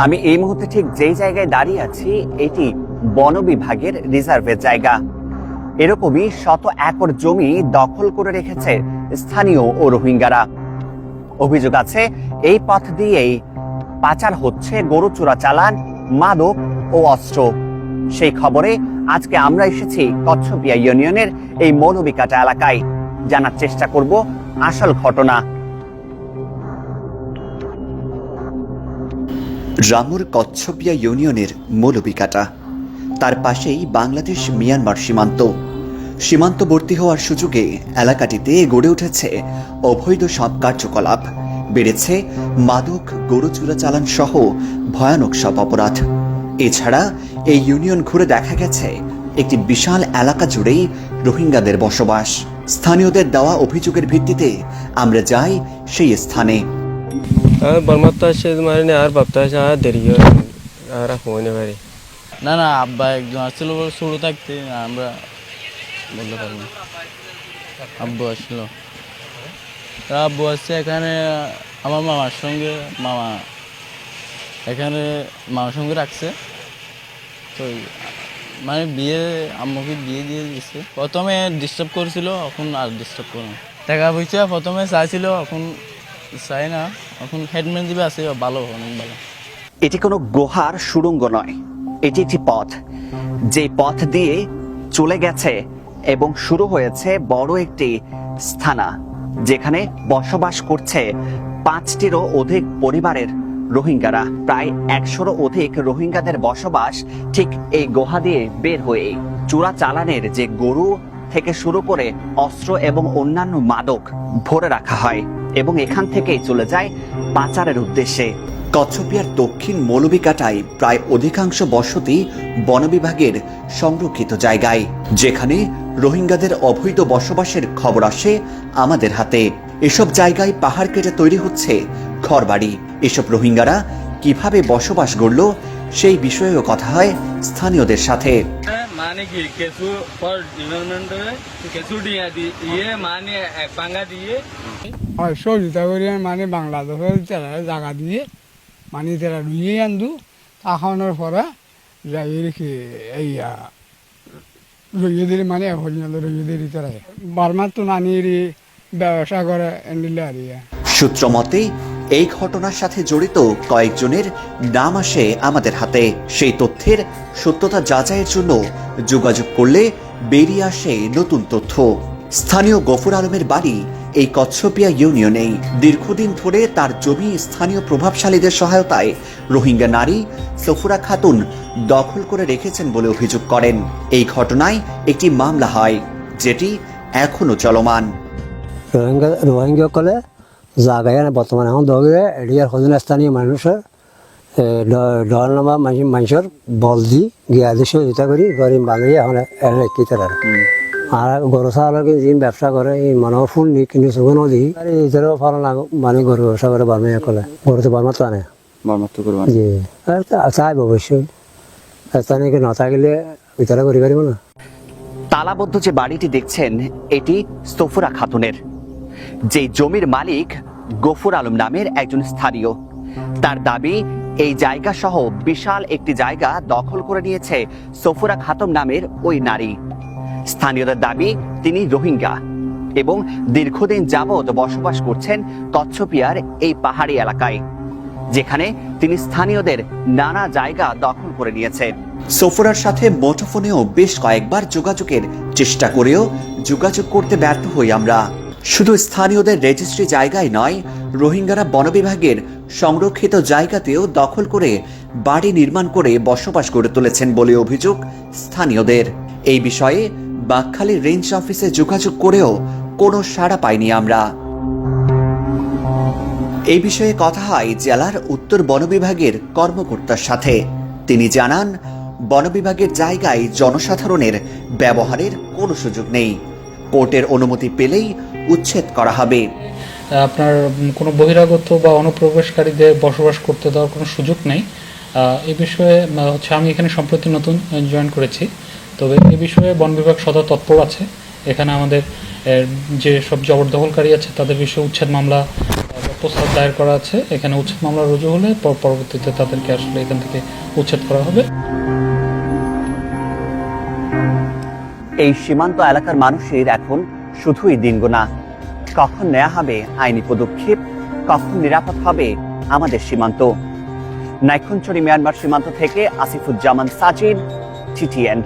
আমি এই মুহূর্তে ঠিক যেই জায়গায় দাঁড়িয়ে আছি এটি বন বিভাগের রিজার্ভের জায়গা। এরকমই শত একর জমি দখল করে রেখেছে স্থানীয় ও রোহিঙ্গারা। অভিযোগ আছে এই পথ দিয়েই পাচার হচ্ছে গরু চোরাচালান, মাদক ও অস্ত্র। সেই খবরে আজকে আমরা এসেছি কচ্ছপিয়া ইউনিয়নের এই মৌলভীকাটা এলাকায়। জানার চেষ্টা করব আসল ঘটনা। রামুর কচ্ছপিয়া ইউনিয়নের মৌলভীকাটা, তার পাশেই বাংলাদেশ মিয়ানমার সীমান্তবর্তী হওয়ার সুযোগে এলাকাটিতে গড়ে উঠেছে অবৈধ সব কার্যকলাপ, বেড়েছে মাদক, গরু চোরাচালান সহ ভয়ানক সব অপরাধ। এছাড়া এই ইউনিয়ন ঘুরে দেখা গেছে একটি বিশাল এলাকা জুড়েই রোহিঙ্গাদের বসবাস। স্থানীয়দের দেওয়া অভিযোগের ভিত্তিতে আমরা যাই সেই স্থানে। না না, আব্বা একজন আসছিল শুরু থাকতে, আমরা বলতে পারি না। আব্বু আসছিল, আব্বু আসছে এখানে আমার মামার সঙ্গে, মামার সঙ্গে রাখছে। তো মানে আম্মুকে বিয়ে দিয়ে দিচ্ছে। প্রথমে ডিস্টার্ব করছিল, এখন আর ডিস্টার্ব করে না। টাকা পয়সা প্রথমে চাইছিল, এখন চাই না। এখন হেডম্যান দিবে আছে, ভালো, অনেক ভালো। এটি কোনো গুহার সুড়ঙ্গ নয়, এটি একটি পথ, যে পথ দিয়ে চলে গেছে এবং শুরু হয়েছে বড় একটি স্থানা, যেখানে বসবাস করছে 5টিরও অধিক পরিবারের রোহিঙ্গারা। প্রায় 100রও অধিক রোহিঙ্গাদের বসবাস ঠিক এই গুহা দিয়ে বের হয়ে চোরা চালানের যে গরু থেকে শুরু করে অস্ত্র এবং অন্যান্য মাদক ভরে রাখা হয় এবং এখান থেকেই চলে যায় পাচারের উদ্দেশ্যে। কচ্ছপিয়ার দক্ষিণ মৌলভীকাটায় প্রায় অধিকাংশ বসতি বন বিভাগের সংরক্ষিত জায়গায়, যেখানে রোহিঙ্গাদের অবৈধ বসবাসের খবর আসে আমাদের হাতে। এসব জায়গায় পাহাড় কেটে তৈরি হচ্ছে ঘরবাড়ি। এসব রোহিঙ্গারা কিভাবে বসবাস গড়ল সেই বিষয়েও কথা হয় স্থানীয়দের সাথে। মানে কি কিছু ফর ডেভেলপমেন্ট কিছু দিয়ে দিয়ে মানে পাঙ্গা দিয়ে সহযোগিতা করি, মানে বাংলাদেশের জায়গা দিয়ে মানে তারা রুইয়ে আনদু তাহানোর পরে যাই রেখে এই রইয়ে দিলে মানে পর্যন্ত রইয়ে দিলে তারা বারমার তো নানির ব্যবসা করে এনডিলে আর সূত্র মতে এই ঘটনার সাথে জড়িত কয়েকজনের নাম আসে আমাদের হাতে। সেই তথ্যের সত্যতা যাচাইয়ের জন্য যোগাযোগ করলে বেরিয়ে আসে নতুন তথ্য। স্থানীয় গফুর আলমের বাড়ি এই কচ্ছপিয়া ইউনিয়নেই। দীর্ঘদিন ধরে তার জমি স্থানীয় প্রভাবশালীদের সহায়তায় রোহিঙ্গা নারী সফুরা খাতুন দখল করে রেখেছেন বলে অভিযোগ করেন। এই ঘটনায় একটি মামলা হয়, যেটি এখনো চলমান। রোহিঙ্গা কলে জায়গায় বর্তমানে এখন দগে এরিয়ার হজন স্থানীয় মানুষের ডর নামা মানুষের বল দি গিয়া দিয়ে সহযোগিতা করি গরিব বাঙালি এখন কি তারা আর গরু ছাগলকে যিনি ব্যবসা করে এই মানুষ ফুল নি কিন্তু সুগনো দি আর ইতারও ফলন মানে গরু ব্যবসা করে বার্মা কলে গরু তো বার্মা তো আনে জি চাইব অবশ্যই স্থানীয় না থাকলে ইতারা করি পারিব না। তালাবদ্ধ যে বাড়িটি দেখছেন এটি সফুরা খাতুনের, যে জমির মালিক গফুর আলম নামের একজন স্থানীয়। তার দাবি এই জায়গা সহ বিশাল একটি জায়গা দখল করে নিয়েছে সফুরা খাতুন নামের ওই নারী। স্থানীয়দের দাবি তিনি রোহিঙ্গা এবং দীর্ঘদিন যাবৎ বসবাস করছেন কচ্ছপিয়ার এই পাহাড়ি এলাকায়, যেখানে তিনি স্থানীয়দের নানা জায়গা দখল করে নিয়েছেন। সফুরার সাথে মুঠোফোনেও বেশ কয়েকবার যোগাযোগের চেষ্টা করেও যোগাযোগ করতে ব্যর্থ হই আমরা। শুধু স্থানীয়দের রেজিস্ট্রি জায়গায় নয়, রোহিঙ্গারা বন বিভাগের সংরক্ষিত জায়গাতেও দখল করে বাড়ি নির্মাণ করে বসবাস গড়ে তুলেছেন বলে অভিযোগ স্থানীয়দের। এই বিষয়ে বাকখালী রেঞ্জ অফিসে যোগাযোগ করেও কোনো সাড়া পাইনি আমরা। এই বিষয়ে কথা হয় জেলার উত্তর বন বিভাগের কর্মকর্তার সাথে। তিনি জানান, বন বিভাগের জায়গায় জনসাধারণের ব্যবহারের কোনো সুযোগ নেই। কোর্টের অনুমতি পেলেই উচ্ছেদ করা হবে। আপনার কোনো বহিরাগত বা অনুপ্রবেশকারীদের বসবাস করতে দেওয়ার কোনো সুযোগ নেই। এই বিষয়ে আমি এখানে সম্প্রতি নতুন জয়েন করেছি, তবে এই বিষয়ে বন বিভাগ সদা তৎপর আছে। এখানে আমাদের যে সব জবরদখলকারী আছে তাদের বিষয়ে উচ্ছেদ মামলা প্রস্তাব দায়ের করা আছে। এখানে উচ্ছেদ মামলা রুজু হলে পরবর্তীতে তাদেরকে আসলে এখান থেকে উচ্ছেদ করা হবে। এই সীমান্ত এলাকার মানুষের এখন শুধুই দিনগোনা। কখন নেওয়া হবে আইনি পদক্ষেপ, কখন নিরাপদ হবে আমাদের সীমান্ত। নাইক্ষুনছড়ি মিয়ানমার সীমান্ত থেকে আসিফুজ্জামান সাজিদ, TTN।